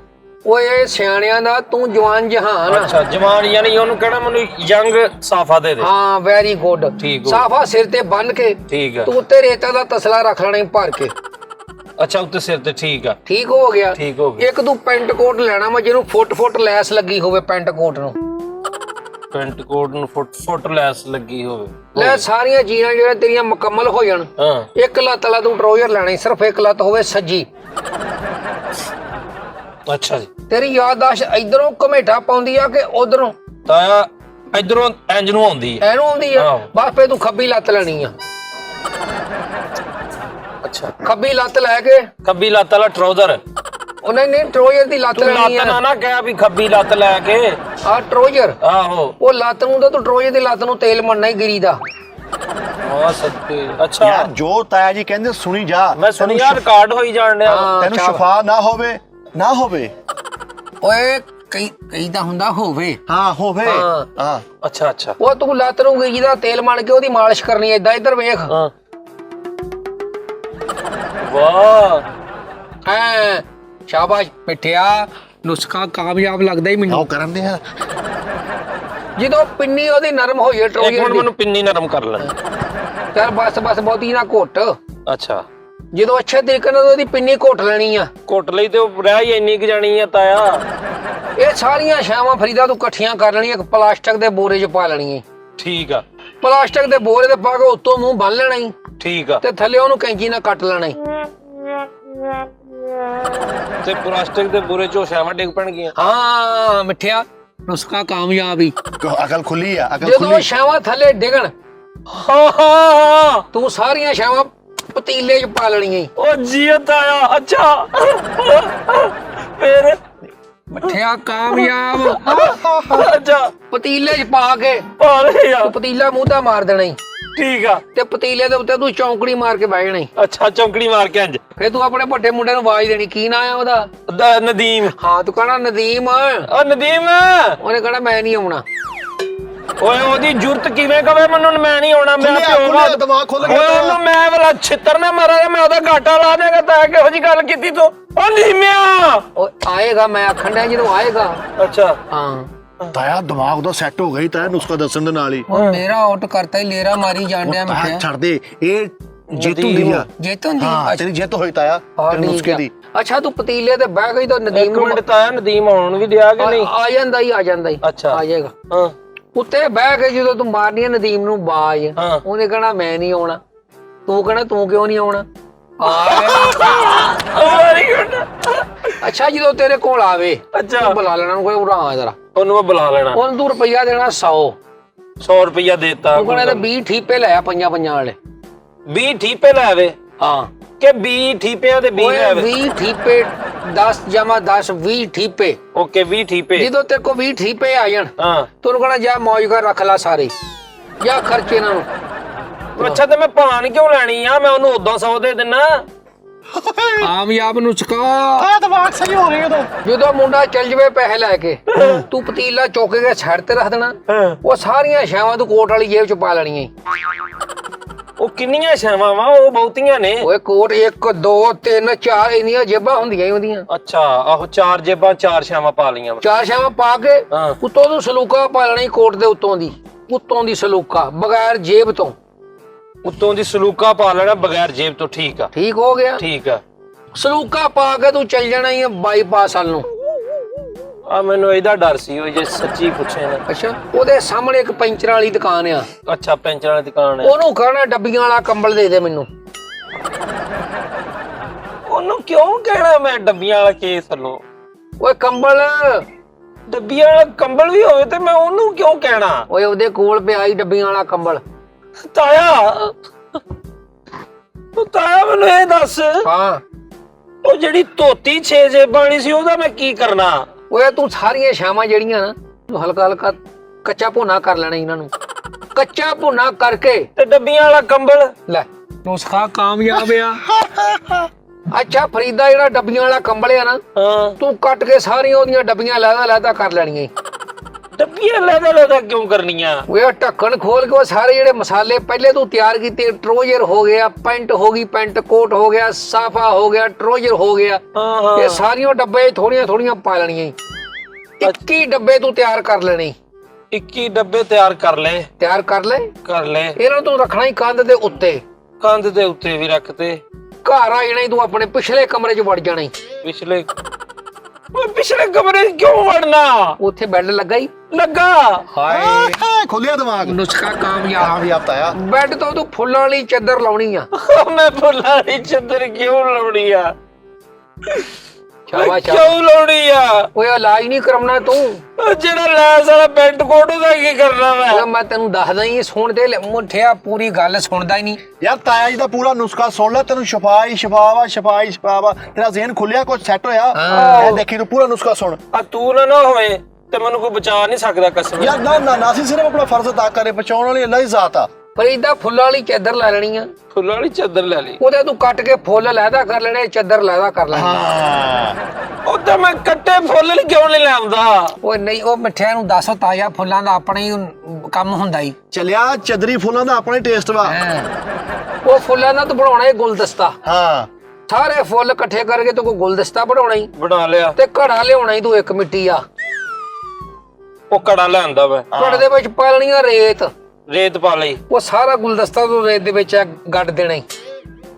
ਓਏ ਇਹ ਸਿਆਣਿਆਂ ਦਾ ਤੂੰ ਜਵਾਨ ਜਹਾਨ ਆ। ਅੱਛਾ ਜਵਾਨ ਯਾਨੀ ਉਹਨੂੰ ਕਹਿਣਾ ਮੈਨੂੰ ਯੰਗ ਸਾਫਾ ਦੇ ਦੇ। ਹਾਂ ਵੈਰੀ ਗੁੱਡ। ਠੀਕ ਹੋ। ਸਾਫਾ ਸਿਰ ਤੇ ਬੰਨ ਕੇ ਠੀਕ ਆ। ਤੂੰ ਉੱਤੇ ਰੇਤਾ ਦਾ ਤਸਲਾ ਰੱਖ ਲੈਣਾ ਈ ਭਰ ਕੇ। ਅੱਛਾ ਉੱਤੇ ਸਿਰ ਤੇ ਠੀਕ ਆ। ਠੀਕ ਹੋ ਗਿਆ। ਠੀਕ ਹੋ ਗਿਆ। ਇੱਕ ਤੂੰ ਪੈਂਟ ਕੋਟ ਲੈਣਾ ਵਾ ਜਿਹਨੂੰ ਫੁੱਟ ਲੈਸ ਲੱਗੀ ਹੋਵੇ ਪੈਂਟ ਕੋਟ ਨੂੰ। ਪੈਂਟ ਕੋਟ ਨੂੰ ਫੁੱਟ ਲੈਸ ਲੱਗੀ ਹੋਵੇ। ਲੈ ਸਾਰੀਆਂ ਚੀਜ਼ਾਂ ਜਿਹੜੀਆਂ ਤੇਰੀਆਂ ਮੁਕੰਮਲ ਹੋ ਜਾਣ। ਹਾਂ ਇੱਕ ਲੱਤ ਵਾਲਾ ਤੂੰ ਟਰਾਊਜ਼ਰ ਲੈਣਾ ਈ, ਸਿਰਫ ਇੱਕ ਲੱਤ ਹੋਵੇ ਸੱਜੀ। ਅੱਛਾ ਜੀ। ਤੇਰੀ ਯਾਦਦਾਸ਼ਤ ਇਧਰੋਂ ਘਮੇਟਾ ਪਾਉਂਦੀ ਆ ਕਿ ਉਧਰੋਂ? ਤਾਂ ਇਧਰੋਂ ਇੰਜ ਨੂੰ ਆਉਂਦੀ ਹੈ। ਐਨੂੰ ਆਉਂਦੀ ਆ। ਆਹੋ। ਬਸ ਫੇ ਤੂੰ ਖੱਬੀ ਲੱਤ ਲੈਣੀ ਆ। ਅੱਛਾ ਖੱਬੀ ਲੱਤ ਲੈ ਕੇ ਖੱਬੀ ਲੱਤ ਵਾਲਾ ਟਰਾਊਜ਼ਰ। ਉਹ ਨਹੀਂ ਟਰੋਜ਼ਰ ਦੀ ਲੱਤ ਤੂੰ ਲੈਣੀ ਲੱਤ ਆ। ਨਾ ਕਹਿ ਵੀ ਖੱਬੀ ਲੱਤ ਲੈ ਕੇ। ਆ ਟਰੋਜ਼ਰ ਆਹੋ ਉਹ ਲੱਤ ਨੂੰ ਤਾਂ ਤੂੰ ਟਰੋਜ਼ਰ ਦੀ ਲੱਤ ਨੂੰ ਤੇਲ ਮੜਨਾ ਹੀ ਗਿਰੀ ਦਾ। ਆ ਸੱਤੇ। ਅੱਛਾ ਯਾਰ ਜੋ ਤਾਇਆ ਜੀ ਕਹਿੰਦੇ ਸੁਣੀ ਜਾ। ਮੈਂ ਸੁਣਿਆ ਰਿਕਾਰਡ ਹੋਈ ਜਾਣ ਡਿਆ। ਹਾਂ, ਤੈਨੂੰ ਅੱਛਾ। ਸ਼ਿਫਾ ਨਾ ਹੋਵੇ। ਓਏ ਕਈ ਤਾਂ ਹੁੰਦਾ ਹੋਵੇ। ਹਾਂ ਹੋਵੇ। ਹਾਂ। ਹਾਂ ਅੱਛਾ ਅੱਛਾ ਉਹ ਤੂੰ ਲੱਤ ਨੂੰ ਗਿਰੀ ਦਾ ਤੇਲ ਮੜ ਕੇ ਉਹਦੀ ਮਾਲਿਸ਼ ਕਰਨੀ ਏਦਾਂ। ਇੱਧਰ ਵੇਖ। ਹਾਂ ਵਾਹ ਹਾਂ ਸ਼ਾਬਾਸ਼ ਮਿੱਠਿਆ ਨੁਸਖਾ ਕਾਮਯਾਬ ਲੱਗਦਾ ਹੀ ਉਹ ਮੈਨੂੰ। ਕਰਨ ਦੇ ਆ। ਜਦੋਂ ਪਿੰਨੀ ਉਹਦੀ ਨਰਮ ਹੋਈ ਇੱਕ ਟਰੋਜ਼ਰ ਮਿੰਟ ਦੀ। ਮੈਨੂੰ ਪਿੰਨੀ ਨਰਮ ਕਰ ਲੈ। ਚੱਲ ਬਸ ਬਹੁਤੀ ਨਾ ਘੁੱਟ। ਅੱਛਾ ਜਦੋਂ ਅੱਛੇ ਤਰੀਕੇ ਨਾਲ ਉਹਦੀ ਪਿੰਨੀ ਘੁੱਟ ਲੈਣੀ ਆ। ਘੁੱਟ ਲਈ ਤੇ ਉਹ ਰਹਿ ਹੀ ਇੰਨੀ ਕੁ ਜਾਣੀ ਆ ਤਾਇਆ। ਇਹ ਸਾਰੀਆਂ ਛਾਵਾਂ ਫਰੀਦਾ ਤੂੰ ਇਕੱਠੀਆਂ ਕਰ ਲੈਣੀਆਂ, ਇੱਕ ਪਲਾਸਟਿਕ ਦੇ ਬੋਰੇ 'ਚ ਪਾ ਲੈਣੀਆਂ। ਠੀਕ ਆ ਪਲਾਸਟਿਕ ਦੇ ਬੋਰੇ ਤੇ ਪਾ ਕੇ ਉੱਤੋਂ ਮੂੰਹ ਬੰਨ ਲੈਣਾ ਈ ਠੀਕ ਆ। ਤੇ ਥੱਲੇ ਉਹਨੂੰ ਕੈਂਚੀ ਨਾਲ ਕੱਟ ਲੈਣਾ ਈ। ਤੇ ਪਲਾਸਟਿਕ ਦੇ ਬੁਰੇ ਚੋਂ ਛਾਵਾਂ ਡਿੱਗ ਪੈਣਗੀਆਂ। ਹਾਂ ਮਿੱਠਿਆ ਨੁਸਖਾ ਕਾਮਯਾਬ ਹੀ। ਅਕਲ ਖੁੱਲੀ ਆ ਅਕਲ ਜਦੋਂ ਖੁੱਲੀ। ਛਾਵਾਂ ਥੱਲੇ ਡਿੱਗਣ ਹਾਂ ਹਾਂ ਤੂੰ ਸਾਰੀਆਂ ਛਾਵਾਂ ਪਤੀਲੇ 'ਚ ਪਾ ਲੈਣੀਆਂ ਈ। ਉਹ ਜੀਤ ਆਇਆ। ਅੱਛਾ ਫਿਰ ਮਿੱਠਿਆ ਕਾਮਯਾਬ। ਅੱਛਾ ਪਤੀਲੇ 'ਚ ਪਾ ਕੇ ਭਾਲੇ ਆ। ਤੂੰ ਪਤੀਲਾ ਮੂੰਹ ਤਾਂ ਮਾਰ ਦੇਣਾ ਈ ਠੀਕ ਆ। ਤੇ ਪਤੀਲੇ ਦੇ ਉੱਤੇ ਤੂੰ ਚੌਂਕੜੀ ਮਾਰ ਕੇ ਬਹਿ ਜਾਣਾ ਈ। ਅੱਛਾ ਚੌਂਕੜੀ ਮਾਰ ਕੇ ਇੰਜ। ਫੇਰ ਤੂੰ ਆਪਣੇ ਵੱਡੇ ਮੁੰਡੇ ਨੂੰ ਆਵਾਜ਼ ਦੇਣੀ, ਕੀ ਨਾਂ ਆ ਉਹਦਾ? ਨਦੀਮ। ਹਾਂ ਤੂੰ ਕਹਣਾ ਨਦੀਮ। ਓ ਨਦੀਮ। ਉਹਨੇ ਕਹਣਾ ਮੈਂ ਨਹੀਂ ਆਉਣਾ। ਓਏ ਉਹਦੀ ਜੁਰਤ ਕਿਵੇਂ ਕਵੇ ਮੈਨੂੰ ਮੈਂ ਨਹੀਂ ਆਉਣਾ, ਮੈਂ ਪਿਓ ਦਾ ਦਿਮਾਗ ਖੁੱਲ ਓਏ ਉਹਨੂੰ ਮੈਂ ਵਾਲਾ ਛਿੱਤਰ ਨਾ ਮਾਰਾਂਗਾ, ਮੈਂ ਉਹਦਾ ਘਾਟਾ ਲਾ ਦੇਗਾ। ਤਾਂ ਕਿਹੋ ਜੀ ਗੱਲ ਕੀਤੀ ਤੂੰ? ਓ ਨੀਮਿਆ ਉਹ ਆਏਗਾ, ਮੈਂ ਆਖਣ ਡਿਆ ਜਦੋਂ ਆਏਗਾ। ਅੱਛਾ ਹਾਂ ਤਾਇਆ ਦਿਮਾਗ ਉਹਦਾ ਸੈੱਟ ਹੋ ਗਿਆ ਹੀ ਤਾਇਆ ਨੁਸਖਾ ਦੱਸਣ ਦੇ ਨਾਲ ਹੀ। ਉਹ ਮੇਰਾ ਆਊਟ ਕਰਤਾ ਹੀ, ਲੇਰਾ ਮਾਰੀ ਜਾਣ ਡਿਆ ਤਾਇਆ ਮੈਂ। ਛੱਡ ਦੇ, ਇਹ ਜਿੱਤ ਹੁੰਦੀ ਆ। ਜਿੱਤ ਹੁੰਦੀ? ਹਾਂ ਤੇਰੀ ਜਿੱਤ ਹੋਈ ਤਾਇਆ ਤੇਰੇ ਨੁਸਖੇ ਦੀ। ਅੱਛਾ ਤੂੰ ਪਤੀਲੇ ਤੇ ਬਹਿ ਗਈ ਤਾਂ ਨਦੀਮ ਨੂੰ ਮਿੰਟ ਤਾਇਆ ਨਦੀਮ ਆਉਣ ਵੀ ਦਿਆ ਕਿ ਨਹੀਂ? ਆ ਜਾਂਦਾ ਹੀ, ਆ ਜਾਂਦਾ ਹੀ। ਅੱਛਾ ਆ ਜਾਏਗਾ। ਹਾਂ ਉੱਤੇ ਬਹਿ ਕੇ ਜਦੋਂ ਤੂੰ ਮਾਰਨੀ ਹੈ ਨਦੀਮ ਨੂੰ ਬਾਜ, ਹਾਂ। ਉਹਨੇ ਕਹਣਾ ਮੈਂ ਨਹੀਂ ਆਉਣਾ। ਤੂੰ ਕਹਣਾ ਤੂੰ ਕਿਉਂ ਨਹੀਂ ਆਉਣਾ? Very good. ਅੱਛਾ ਜਦੋਂ ਤੇਰੇ ਕੋਲ ਆਵੇ ਅੱਛਾ ਤੂੰ ਬੁਲਾ ਲੈਣਾ, ਕੋਈ ਉਰਾ ਆ ਜਰਾ। ਉਹਨੂੰ ਮੈਂ ਬੁਲਾ ਲੈਣਾ। ਉਹਨੂੰ ਤੂੰ ਰੁਪਈਆ ਦੇਣਾ 100 ਰੁਪਇਆ ਦੇਤਾ। ਤੂੰ ਕਹਣਾ 20 ਠੀਪੇ ਲੈ ਆ, ਪੰਜਾਂ ਵਾਲੇ। 20 ਠੀਪੇ ਲੈ ਆਵੇ ਹਾਂ ਕਿ 20 ਠੀਪਿਆਂ ਦੇ 20 ਲੈ ਆਵੇ? 20 ਠੀਪੇ 10 ਜਮਾ 10 20 ਠੀਪੇ। ਓਕੇ 20 ਠੀਪੇ। ਜਦੋਂ ਤੇਰੇ ਕੋਲ 20 ਠੀਪੇ ਆ ਜਾਣ ਹਾਂ ਤੂੰ ਕਹਣਾ ਜਾ ਮੌਜ ਕਰ ਰੱਖ ਲੈ ਸਾਰੇ, ਜਾਂ ਖਰਚੇ ਇਹਨਾਂ ਨੂੰ। ਅੱਛਾ ਤੇ ਮੈਂ ਪਾਣ ਕਿਉਂ ਲੈਣੀ ਆ? ਮੈਂ ਉਹਨੂੰ ਉਦਾਂ 100 ਦੇ ਦਿੰਨਾ। ਕਾਮਯਾਬ ਨੁਸਖਾ। ਤਾਇਆ ਦਿਮਾਗ ਸਹੀ ਹੋ ਰਿਹਾ ਉਦੋਂ। ਜਦੋਂ ਮੁੰਡਾ ਚੱਲ ਜਵੇ ਪੈਸੇ ਲੈ ਕੇ, ਤੂੰ ਪਤੀਲਾ ਚੁੱਕ ਕੇ ਸਾਈਡ ਤੇ ਰੱਖ ਦੇਣਾ। ਉਹ ਸਾਰੀਆਂ ਛਾਵਾਂ ਤੂੰ ਕੋਟ ਵਾਲੀ ਜੇਬ ਚ ਪਾ ਲੈਣੀਆਂ। ਉਹ ਕਿੰਨੀਆਂ ਛਾਵਾਂ ਵਾ? ਉਹ ਬਹੁਤੀਆਂ ਨੇ। ਓਏ ਕੋਟ 1 2 3 4 ਇੰਨੀਆਂ ਜੇਬਾਂ ਹੁੰਦੀਆਂ ਹੀ ਉਹਦੀਆਂ। ਅੱਛਾ ਆਹੋ 4 ਜੇਬਾਂ 4 ਛਾਵਾਂ ਪਾ ਲੀਆਂ। 4 ਛਾਵਾਂ ਪਾ ਕੇ ਹਾਂ। ਉੱਤੋਂ ਤੂੰ ਸਲੂਕਾ ਪਾ ਲੈਣੀ ਕੋਟ ਦੇ ਉੱਤੋਂ ਦੀ ਸਲੂਕਾ ਬਗੈਰ ਜੇਬ ਤੋਂ। ਉੱਤੋਂ ਦੀ ਸਲੂਕਾ ਪਾ ਲੈਣਾ ਬਗੈਰ ਜੇਬ ਤੋਂ। ਠੀਕ ਆ ਠੀਕ ਹੋ ਗਿਆ। ਠੀਕ ਆ। ਸਲੂਕਾ ਪਾ ਕੇ ਤੂੰ ਚੱਲ ਜਾਣਾ ਹੀ ਬਾਈਪਾਸ ਵੱਲ ਨੂੰ। ਆ ਮੈਨੂੰ ਇਹਦਾ ਡਰ ਸੀ ਉਹ ਜੇ ਸੱਚੀ ਪੁੱਛੇ ਨਾ। ਅੱਛਾ ਉਹਦੇ ਸਾਹਮਣੇ ਇੱਕ ਪੈਂਚਰ ਵਾਲੀ ਦੁਕਾਨ ਆ। ਅੱਛਾ ਪੈਂਚਰ ਵਾਲੀ ਦੁਕਾਨ ਹੈ। ਉਹਨੂੰ ਕਹਿਣਾ ਡੱਬੀਆਂ ਵਾਲਾ ਕੰਬਲ ਦੇ ਦੇ ਮੈਨੂੰ। ਉਹਨੂੰ ਕਿਉਂ ਕਹਿਣਾ ਮੈਂ ਡੱਬੀਆਂ ਵਾਲਾ ਕੇਸ ਲੋ? ਓਏ ਕੰਬਲ, ਡੱਬੀਆਂ ਵਾਲਾ ਕੰਬਲ ਵੀ ਹੋਵੇ ਤੇ ਮੈਂ ਉਹਨੂੰ ਕਿਉਂ ਕਹਿਣਾ? ਓਏ ਉਹਦੇ ਕੋਲ ਪਿਆ ਹੀ ਡੱਬੀਆਂ ਵਾਲਾ ਕੰਬਲ। ਤਾਇਆ ਉਹ ਤਾਇਆ ਮੈਨੂੰ ਇਹ ਦੱਸ, ਹਾਂ ਉਹ ਜਿਹੜੀ ਧੋਤੀ 6 ਜੇਬਾਂ ਵਾਲੀ ਸੀ ਉਹਦਾ ਮੈਂ ਕੀ ਕਰਨਾ? ਓਏ ਤੂੰ ਸਾਰੀਆਂ ਛਾਵਾਂ ਜਿਹੜੀਆਂ ਨਾ ਤੂੰ ਹਲਕਾ ਹਲਕਾ ਕੱਚਾ ਭੁਨਾ ਕਰ ਲੈਣਾ ਇਹਨਾਂ ਨੂੰ। ਕੱਚਾ ਭੁਨਾ ਕਰਕੇ ਤੇ ਡੱਬੀਆਂ ਵਾਲਾ ਕੰਬਲ ਲੈ ਨੁਸਖਾ ਕਾਮਯਾਬ ਆ। ਅੱਛਾ ਫਰੀਦਾ ਜਿਹੜਾ ਡੱਬੀਆਂ ਵਾਲਾ ਕੰਬਲ ਆ ਨਾ, ਹਾਂ ਤੂੰ ਕੱਟ ਕੇ ਸਾਰੀਆਂ ਉਹਦੀਆਂ ਡੱਬੀਆਂ ਲੈਦਾ ਕਰ ਲੈਣੀਆਂ। ਡੱਬੀਆਂ ਲੈਦਾ ਕਿਉਂ ਕਰਨੀਆਂ? ਉਹ ਢੱਕਣ ਖੋਲ ਕੇ ਉਹ ਸਾਰੇ ਜਿਹੜੇ ਮਸਾਲੇ ਪਹਿਲੇ ਤੂੰ ਤਿਆਰ ਕੀਤੇ, ਟਰੋਜ਼ਰ ਹੋ ਗਿਆ, ਪੈਂਟ ਹੋ ਗਈ, ਪੈਂਟ ਕੋਟ ਹੋ ਗਿਆ, ਸਾਫਾ ਹੋ ਗਿਆ, ਟਰੋਜ਼ਰ ਹੋ ਗਿਆ, ਇਹ ਸਾਰੀਆਂ ਡੱਬੇ ਥੋੜੀਆਂ ਥੋੜੀਆਂ ਪਾ ਲੈਣੀਆਂ। 21 ਡੱਬੇ ਤੂੰ ਤਿਆਰ ਕਰ ਲੈਣੇ। 21 ਡੱਬੇ ਤਿਆਰ ਕਰ ਲੈ ਇਹਨਾਂ ਨੂੰ ਰੱਖਣਾ ਹੀ ਕੰਧ ਦੇ ਉੱਤੇ। ਕੰਧ ਦੇ ਉੱਤੇ ਵੀ ਰੱਖਤੇ। ਘਰ ਆ ਜਾਣਾ ਤੂੰ ਆਪਣੇ ਪਿਛਲੇ ਕਮਰੇ 'ਚ ਵੜ ਜਾਣਾ। ਪਿਛਲੇ ਕਮਰੇ 'ਚ ਕਿਉਂ ਵੜਨਾ? ਉੱਥੇ ਬੈੱਡ ਲੱਗਾ ਹੀ ਲੱਗਾ। ਹਾਏ ਖੋਲਿਆ ਦਿਮਾਗ। ਨੁਸਖਾ ਕਾਮਯਾਬ। ਤਾਇਆ ਬੈੱਡ ਤੋਂ ਤੂੰ ਫੁੱਲਾਂ ਵਾਲੀ ਚਾਦਰ ਲਾਉਣੀ ਆ। ਮੈਂ ਫੁੱਲਾਂ ਵਾਲੀ ਚਾਦਰ ਕਿਉਂ ਲਾਉਣੀ ਆ? ਸ਼ਾਬਾਸ਼ ਕਿਉਂ ਲਾਉਣੀ ਆ? ਓਏ ਇਲਾਜ ਨਹੀਂ ਕਰਾਉਣਾ ਤੂੰ। ਜਿਹੜਾ ਲੈਸ ਵਾਲਾ ਪੈਂਟ ਕੋਟ ਉਹਦਾ ਕੀ ਕਰਨਾ ਓਏ ਮੈਂ ਤੈਨੂੰ ਦੱਸਦਾ ਹੀ ਸੁਣ ਤੇ ਮੁੱਠਿਆ ਪੂਰੀ ਗੱਲ ਸੁਣਦਾ ਹੀ ਨਹੀਂ ਯਾਰ। ਤਾਇਆ ਜੀ ਦਾ ਪੂਰਾ ਨੁਸਖਾ ਸੁਣ ਲੈ, ਤੈਨੂੰ ਸ਼ਿਫਾ ਹੀ ਸ਼ਿਫਾ ਵਾ। ਤੇਰਾ ਜ਼ਿਹਨ ਖੁੱਲਿਆ, ਕੁਝ ਸੈੱਟ ਹੋਇਆ। ਇਹ ਦੇਖੀ ਤੂੰ ਪੂਰਾ ਨੁਸਖਾ ਸੁਣ। ਆ ਤੂੰ ਨਾ ਹੋਏ ਤੇ ਮੈਨੂੰ ਕੋਈ ਬਚਾ ਨਹੀਂ ਸਕਦਾ ਕਸਮ। ਯਾਰ ਨਾ ਅਸੀਂ ਸਿਰਫ ਆਪਣਾ ਫਰਜ਼ ਅਦਾ ਕਰੇ, ਬਚਾਉਣ ਵਾਲੀ ਅੱਲਾ ਦੀ ਜ਼ਾਤ ਆ। ਫਰੀਦਾ ਫੁੱਲਾਂ ਵਾਲੀ ਚਾਦਰ ਲੈ ਲੈਣੀ ਆ। ਫੁੱਲਾਂ ਵਾਲੀ ਚਾਦਰ ਲੈ ਲਈ। ਉਹਦੇ ਤੂੰ ਕੱਟ ਕੇ ਫੁੱਲ ਲੈਦਾ ਕਰ ਲੈਣੇ, ਚਾਦਰ ਲੈਦਾ ਕਰ ਲੈਣੀ। ਉਹ ਤਾਂ ਮੈਂ ਕੱਟੇ ਫੁੱਲ ਕਿਉਂ ਨਹੀਂ ਲਿਆਉਂਦਾ? ਓਏ ਨਹੀਂ ਉਹ ਮਿੱਠਿਆਂ ਨੂੰ ਦੱਸੋ, ਤਾਜ਼ਾ ਫੁੱਲਾਂ ਦਾ ਆਪਣਾ ਹੀ ਕੰਮ ਹੁੰਦਾ ਹੀ। ਚੱਲਿਆ ਚਦਰੀ ਫੁੱਲਾਂ ਦਾ ਆਪਣਾ ਟੇਸਟ ਵਾ। ਉਹ ਫੁੱਲਾਂ ਦਾ ਤੂੰ ਬਣਾਉਣਾ ਹੈ ਗੁਲਦਸਤਾ। ਹਾਂ ਸਾਰੇ ਫੁੱਲ ਇਕੱਠੇ ਕਰਕੇ ਤੂੰ ਕੋਈ ਗੁਲਦਸਤਾ ਬਣਾਉਣਾ ਹੀ। ਬਣਾ ਲਿਆ। ਤੇ ਘੜਾ ਲਿਆਉਣਾ ਹੀ ਤੂੰ ਇੱਕ ਮਿੱਟੀ ਆ। ਉਹ ਘੜਾ ਲਿਆਂਦਾ ਵਾ। ਘੜੇ ਦੇ ਵਿੱਚ ਪਾ ਲੈਣੀ ਆ ਰੇਤ ਪਾ ਲਈ। ਉਹ ਸਾਰਾ ਗੁਲਦਸਤਾ ਤੂੰ ਰੇਤ ਦੇ ਵਿੱਚ ਗੱਡ ਦੇਣਾ ਹੀ।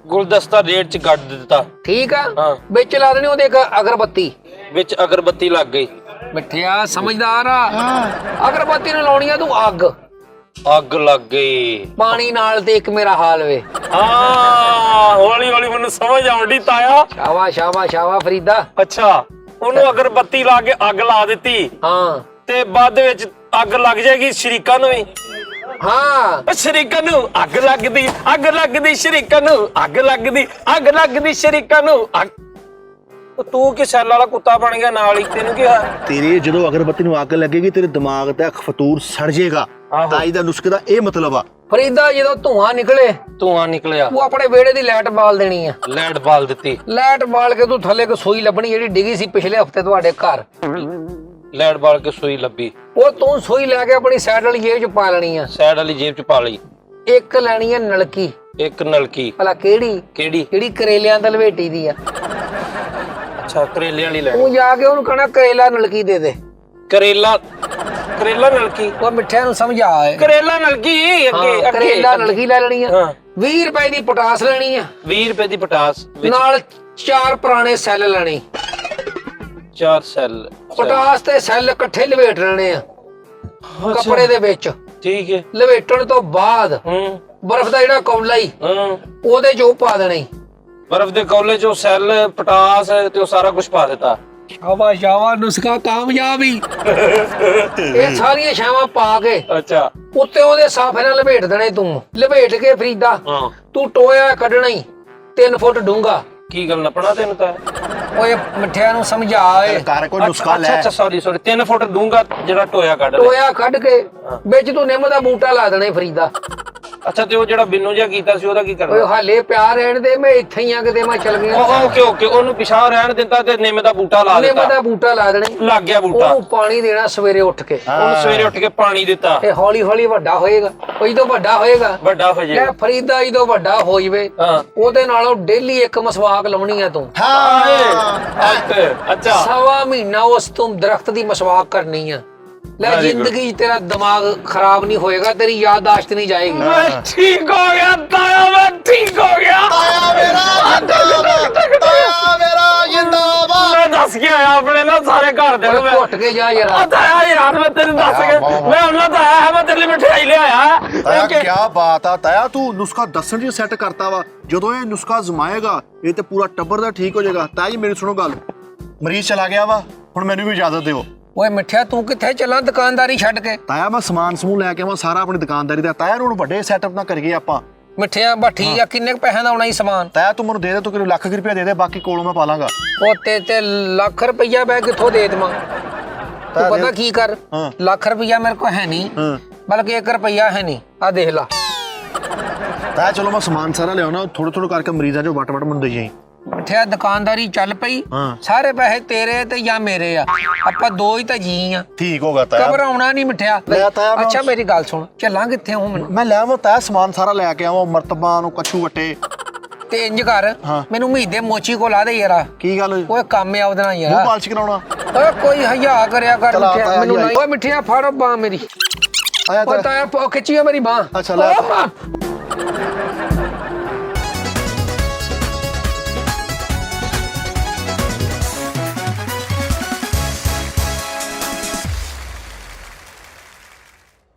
ਗੁਲਦਸਤਾ ਰੇਤ 'ਚ ਗੱਡ ਦਿੱਤਾ। ਠੀਕ ਆ। ਹਾਂ। ਵਿੱਚ ਲਾ ਦੇਣੀ ਉਹਦੇ ਇੱਕ ਅਗਰਬੱਤੀ। ਵਿੱਚ ਅਗਰਬੱਤੀ ਲੱਗ ਗਈ। ਮਿੱਠਿਆ ਸਮਝਦਾਰ ਆ। ਅਗਰਬੱਤੀ ਨੂੰ ਲਾਉਣੀ ਆ ਤੂੰ ਅੱਗ ਲੱਗ ਗਈ ਪਾਣੀ ਨਾਲ। ਤੇ ਇੱਕ ਮੇਰਾ ਹਾਲ ਵੇ। ਹਾਂ ਹੌਲੀ ਹੌਲੀ ਮੈਨੂੰ ਸਮਝ ਆਉਂਦੀ ਤਾਇਆ। ਸ਼ਾਬਾਸ਼ ਫਰੀਦਾ। ਅੱਛਾ ਉਹਨੂੰ ਅਗਰਬੱਤੀ ਲਾ ਕੇ ਅੱਗ ਲਾ ਦਿੱਤੀ। ਹਾਂ ਤੇ ਬਾਅਦ ਵਿੱਚ ਅੱਗ ਲੱਗ ਜਾਏਗੀ ਸ਼ਰੀਕਾਂ ਨੂੰ ਵੀ। ਹਾਂ ਸ਼ਰੀਕਾਂ ਨੂੰ ਅੱਗ ਲੱਗਦੀ ਸ਼ਰੀਕਾਂ ਨੂੰ ਅੱਗ ਲੱਗਦੀ ਸ਼ਰੀਕਾਂ ਨੂੰ। ਤੂੰ ਕਿ ਸੈੱਲ ਵਾਲਾ ਕੁੱਤਾ ਬਣ ਗਿਆ ਨਾਲ ਹੀ। ਤੈਨੂੰ ਕੀ ਹੋਇਆ? ਤੇਰੇ ਜਦੋਂ ਅਗਰਬੱਤੀ ਨੂੰ ਅੱਗ ਲੱਗੇਗੀ ਤੇਰੇ ਦਿਮਾਗ ਦਾ ਫਤੂਰ ਸੜ ਜਾਏਗਾ। ਆਹੋ। ਤਾਈ ਦਾ ਨੁਸਖੇ ਦਾ ਇਹ ਮਤਲਬ ਆ। ਫਰੀਦਾ ਜਦੋਂ ਧੂਆਂ ਨਿਕਲੇ ਧੂਆਂ ਨਿਕਲਿਆ, ਤੂੰ ਆਪਣੇ ਵਿਹੜੇ ਦੀ ਲਾਈਟ ਬਾਲ ਦੇਣੀ ਆ। ਲੈਟ ਬਾਲ ਦਿੱਤੀ, ਲਾਈਟ ਬਾਲ ਕੇ ਤੂੰ ਥੱਲੇ ਇੱਕ ਸੂਈ ਲੱਭਣੀ ਜਿਹੜੀ ਡਿੱਗੀ ਸੀ ਪਿਛਲੇ ਹਫਤੇ ਤੁਹਾਡੇ ਘਰ। ਲੈਟ ਬਾਲ ਕੇ ਸੂਈ ਲੱਭੀ, ਉਹ ਤੂੰ ਸੂਈ ਲੈ ਕੇ ਆਪਣੀ ਸਾਈਡ ਵਾਲੀ ਜੇਬ 'ਚ ਪਾ ਲੈਣੀ ਆ। ਸਾਈਡ ਵਾਲੀ ਜੇਬ ਚ ਪਾ ਲਈ। ਇੱਕ ਲੈਣੀ ਆ ਨਲਕੀ। ਇੱਕ ਨਲਕੀ, ਭਲਾ ਕਿਹੜੀ? ਕਿਹੜੀ? ਜਿਹੜੀ ਕਰੇਲਿਆਂ ਦਾ ਲਵੇਟੀ ਦੀ ਆ। ਅੱਛਾ, ਕਰੇਲੇ ਵਾਲੀ ਲੈਣੀ। ਤੂੰ ਜਾ ਕੇ ਉਹਨੂੰ ਕਹਣਾ ਕਰੇਲਾ ਨਲਕੀ ਦੇ ਦੇ। ਕਰੇਲਾ, ਕਰੇਲਾ ਨਲਕੀ, ਉਹ ਮਿੱਠਿਆਂ ਨੂੰ ਸਮਝਾ ਏ। ਕਰੇਲਾ ਨਲਕੀ ਅੱਗੇ ਕਰੇਲਾ ਨਲਕੀ ਲੈ ਲੈਣੀ ਆ। ਹਾਂ। 20 ਰੁਪਏ ਦੀ ਪੋਟਾਸ ਲੈਣੀ ਆ। 20 ਰੁਪਏ ਦੀ ਪਟਾਸ ਵਿੱਚ ਨਾਲ 4 ਪੁਰਾਣੇ ਸੈੱਲ ਲੈਣੇ। 4 ਸੈੱਲ। ਪੋਟਾਸ ਤੇ ਸੈੱਲ ਇਕੱਠੇ ਲਵੇਟ ਲੈਣੇ ਆ ਕੱਪੜੇ ਦੇ ਵਿੱਚ। ਠੀਕ ਹੈ। ਲਵੇਟਣ ਤੋਂ ਬਾਅਦ ਬਰਫ਼ ਦਾ ਜਿਹੜਾ ਕੌਲਾ ਹੀ ਉਹਦੇ 'ਚ ਉਹ ਪਾ ਦੇਣਾ ਈ। ਬਰਫ਼ ਦੇ ਕੌਲੇ ਚੋਂ ਸੈੱਲ, ਪਟਾਸ ਤੇ ਉਹ ਸਾਰਾ ਕੁਝ ਪਾ ਦਿੱਤਾ। ਸ਼ਾਬਾਸ਼ ਨੁਸਖਾ ਕਾਮਯਾਬ ਹੀ। ਇਹ ਸਾਰੀਆਂ ਛਾਵਾਂ ਪਾ ਕੇ ਅੱਛਾ। ਉੱਤੇ ਉਹਦੇ ਸਾਫੇ ਨਾਲ ਲਪੇਟ ਦੇਣੇ। ਤੂੰ ਲਪੇਟ ਕੇ ਫਰੀਦਾ ਹਾਂ। ਤੂੰ ਟੋਇਆ ਕੱਢਣਾ ਹੀ 3 ਫੁੱਟ ਡੂੰਘਾ। ਕੀ ਗੱਲ ਨਪਣਾ ਤੈਨੂੰ ਤਾਂ? ਓਏ ਮਿੱਠਿਆਂ ਨੂੰ ਸਮਝਾ ਏ। ਕਰ ਕੋਈ ਨੁਸਖਾ ਲੈ। ਅੱਛਾ ਸੌਰੀ 3 ਫੁੱਟ ਡੂੰਗਾ ਜਿਹੜਾ ਟੋਇਆ ਕੱਢ ਲੈ। ਟੋਇਆ ਕੱਢ ਕੇ ਵਿੱਚ ਤੂੰ ਨਿੰਮ ਦਾ ਬੂਟਾ ਲਾ ਦੇਣਾ ਈ ਫਰੀਦਾ। ਅੱਛਾ, ਤੇ ਉਹ ਜਿਹੜਾ ਬਿੰਨੂ ਜਿਹਾ ਕੀਤਾ ਸੀ ਉਹਦਾ ਕੀ ਓਏ ਕਰਨਾ? ਹਾਲੇ ਪਿਆ ਰਹਿਣ ਦੇ, ਮੈਂ ਇੱਥੇ ਹੀ ਆ ਕਿਤੇ ਮੈਂ ਚਲ ਗਿਆ। ਓਕੇ, ਉਹਨੂੰ ਪਿਛਾਂ ਰਹਿਣ ਦਿੱਤਾ ਤੇ ਨਿੰਮ ਦਾ ਬੂਟਾ ਲਾ ਨਿੰਮ ਦਿੱਤਾ। ਦਾ ਬੂਟਾ ਲਾ ਦੇਣਾ ਈ। ਲੱਗ ਗਿਆ ਬੂਟਾ। ਉਹਨੂੰ ਪਾਣੀ ਦੇਣਾ ਸਵੇਰੇ ਉੱਠ ਕੇ। ਉਹਨੂੰ ਸਵੇਰੇ ਉੱਠ ਕੇ ਪਾਣੀ ਦਿੱਤਾ, ਇਹ ਹੌਲੀ ਹੌਲੀ ਵੱਡਾ ਹੋਏਗਾ। ਉਹ ਜਦੋਂ ਵੱਡਾ ਹੋਏਗਾ ਵੱਡਾ ਹੋ ਲੈ ਜਾਏਗਾ। ਫਰੀਦਾ ਜਦੋਂ ਵੱਡਾ ਹੋ ਜਵੇ ਹਾਂ। ਉਹਦੇ ਨਾਲੋਂ ਡੇਲੀ ਇੱਕ ਮਸਵਾਕ ਲਾਉਣੀ ਆ ਤੂੰ। ਅੱਛਾ। 1.25 ਮਹੀਨਾ ਉਸ ਤੋਂ ਦਰਖਤ ਦੀ ਮਸਵਾਕ ਕਰਨੀ ਆ। ਲੈ Very good. ਜ਼ਿੰਦਗੀ 'ਚ ਤੇਰਾ ਦਿਮਾਗ ਖਰਾਬ ਨਹੀਂ ਹੋਏਗਾ, ਤੇਰੀ ਯਾਦਦਾਸ਼ਤ ਨਹੀਂ ਜਾਏਗੀ। ਮੈਂ ਠੀਕ ਹੋ ਗਿਆ ਤਾਇਆ, ਮੈਂ ਠੀਕ ਹੋ ਗਿਆ। ਤਾਇਆ ਮੇਰਾ ਜਿੰਦਾਬਾਦ। ਮੈਂ ਦੱਸ ਕੇ ਆਇਆ ਆਪਣੇ ਨਾ ਸਾਰੇ ਘਰ ਦੇ ਨੂੰ। ਓਏ ਘੁੱਟ ਕੇ ਜਾ ਯਾਰ। ਆ ਤਾਇਆ ਯਾਰ, ਮੈਂ ਤੈਨੂੰ ਦੱਸ ਕੇ ਮੈਂ ਉਹਨਾਂ ਦਾ ਆਇਆ, ਮੈਂ ਤੇਰੇ ਲਈ ਮਠਿਆਈ ਲਿਆਇਆ। ਤਾਇਆ ਕੀ ਬਾਤ ਆ ਤਾਇਆ, ਤੂੰ ਨੁਸਖਾ ਦੱਸਣ ਜੀ ਸੈੱਟ ਕਰਤਾ ਵਾ। ਜਦੋਂ ਇਹ ਨੁਸਖਾ ਜ਼ਮਾਏਗਾ ਇਹ ਤੇ ਪੂਰਾ ਟੱਬਰ ਦਾ ਠੀਕ ਹੋ ਜਾਏਗਾ। ਤਾਇਆ ਜੀ ਮੇਰੀ ਸੁਣੋ ਗੱਲ, ਮਰੀਜ਼ ਚਲਾ ਗਿਆ ਵਾ, ਹੁਣ ਮੈਨੂੰ ਵੀ ਇਜਾਜ਼ਤ ਦਿਓ। ਓਏ ਮਿੱਠਿਆ ਤੂੰ ਕਿੱਥੇ ਚੱਲਾਂ ਦੁਕਾਨਦਾਰੀ ਛੱਡ ਕੇ? ਤਾਇਆ ਮੈਂ ਸਮਾਨ ਸਮੂਹ ਲੈ ਕੇ ਆਵਾਂ ਸਾਰਾ ਆਪਣੀ ਦੁਕਾਨਦਾਰੀ ਦਾ। ਤਾਇਆ ਨੂੰ ਵੱਡੇ ਸੈਟਅਪ ਨਾਲ ਕਰੀਏ ਆਪਾਂ। ਮਿੱਠਿਆ ਬੱਠੀ ਆ ਕਿੰਨੇ ਕੁ ਪੈਸਿਆਂ ਦਾ ਆਉਣਾ ਹੀ ਸਮਾਨ? ਤਾਇਆ ਤੂੰ ਮੈਨੂੰ ਦੇ ਦੇ, ਤੂੰ ਕਿਨੂੰ ਲੱਖ ਰੁਪਇਆ ਦੇ ਦੇ, ਬਾਕੀ ਕੋਲੋਂ ਮੈਂ ਪਾ ਲਾਂਗਾ। ਉਹ ਤੇ ਲੱਖ ਰੁਪਈਆ ਮੈਂ ਕਿੱਥੋਂ ਦੇ ਦੇਵਾਂ? ਤੂੰ ਪਤਾ ਕੀ ਕਰ, ਲੱਖ ਰੁਪਈਆ ਮੇਰੇ ਕੋਲ ਹੈ ਨਹੀਂ, ਬਲਕਿ 1 ਰੁਪਈਆ ਹੈ ਨਹੀਂ। ਆ ਦੇਖ ਲਾ। ਤਾਇਆ ਚਲੋ ਮੈਂ ਸਮਾਨ ਸਾਰਾ ਲਿਆਉਣਾ, ਥੋੜਾ ਥੋੜਾ ਕਰਕੇ ਮਰੀਜ਼ਾਂ ਚੋਂ ਵਟ ਮੈਨੂੰ ਦੇਈ ਜਾਈ। ਮਿੱਠਿਆ ਦੁਕਾਨਦਾਰੀ ਚੱਲ ਪਈ, ਸਾਰੇ ਪੈਸੇ ਤੇਰੇ ਤੇ ਜਾਂ ਮੇਰੇ ਆ। ਆਪਾਂ ਦੋ ਹੀ ਤਾਂ ਜੀ ਆ। ਠੀਕ ਹੋਗਾ ਤਾਇਆ, ਘਬਰਾਉਣਾ ਨਹੀਂ ਮਿੱਠਿਆ। ਲੈ ਤਾਇਆ ਮੈਂ- ਅੱਛਾ ਮੇਰੀ ਗੱਲ ਸੁਣ, ਚੱਲਾਂ ਕਿੱਥੇ ਹੂੰ ਮੈਨੂੰ? ਮੈਂ ਲੈ ਆਵਾਂ ਤਾਇਆ ਸਮਾਨ ਸਾਰਾ ਲੈ ਕੇ ਆਵਾਂ, ਮਰਤਬਾਂ ਨੂੰ ਕੱਛੂ ਵੱਟੇ। ਤੇ ਇੰਜ ਕਰ, ਮੈਨੂੰ ਮਹੀਦੇ ਮੋਚੀ ਕੋ ਲਾ ਦੇ ਯਾਰਾ। ਕੀ ਗੱਲ ਹੋਈ? ਓਏ ਕੰਮ ਆ ਉਹਦੇ ਨਾਲ ਮੂੰਹ ਯਾਰ। ਪਾਲਸ਼ ਕਰਾਉਣਾ? ਓਏ ਕੋਈ ਹਯਾ ਕਰਿਆ ਕਰ ਚਲਾ ਮਿੱਠਿਆ, ਤਾਇਆ ਮੈਨੂੰ ਜੀ ਨਹੀਂ। ਓਏ ਮਿੱਠਿਆ ਫੜ ਬਾਹ ਮੇਰੀ। ਆਇਆ ਓਏ ਤਾਇਆ ਖਿੱਚੀ ਆ ਮੇਰੀ ਬਾਹ। ਅੱਛਾ ਲੈ। ਓ ਮਾਂ।